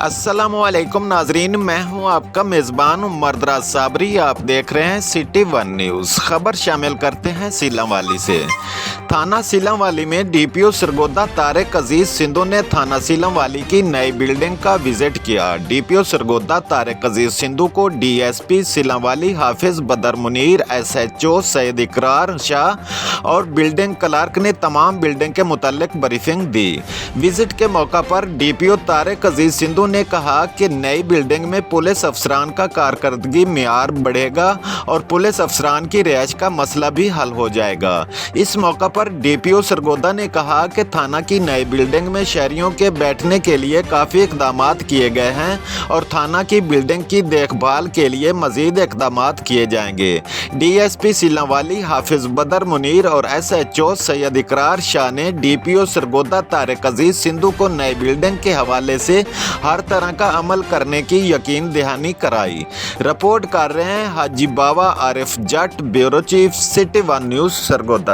अस्सलामुअलैकुम नाजरीन, मैं हूं आपका मेज़बान मर्दराज साबरी। आप देख रहे हैं सिटी वन न्यूज़। खबर शामिल करते हैं सीलांवाली से। थाना सीलांवाली में डीपीओ सरगोदा तारिक अजीज सिंधु ने थाना सीलांवाली की नई बिल्डिंग का विजिट किया। डीपीओ सरगोदा तारिक अजीज सिंधु को डीएसपी सीलांवाली हाफिज बदर मुनीर, एसएचओ सैयद इकरार शाह और बिल्डिंग क्लार्क ने तमाम बिल्डिंग के मुतालिक ब्रीफिंग दी। विजिट के मौका पर डीपीओ तारिक अजीज सिंधु ने कहा कि नई बिल्डिंग में पुलिस अफसरान का कारकर्दगी मियार बढ़ेगा और पुलिस अफसरान की रिहाइश का मसला भी हल हो जाएगा। इस मौका पर डीपीओ सरगोदा ने कहा कि थाना की नई बिल्डिंग में शहरियों के बैठने के लिए काफ़ी इकदामात किए गए हैं और थाना की बिल्डिंग की देखभाल के लिए मज़ीद इकदामात किए जाएंगे। डीएसपी सीलांवाली हाफिज बदर मुनीर और एसएचओ सैयद इकरार शाह ने डीपीओ सरगोदा तारिक अजीज सिंधु को नई बिल्डिंग के हवाले से हर तरह का अमल करने की यकीन दहानी कराई। रिपोर्ट कर रहे हैं Haji Baba Arif Jat, bureau chief, City One News, Sargodha.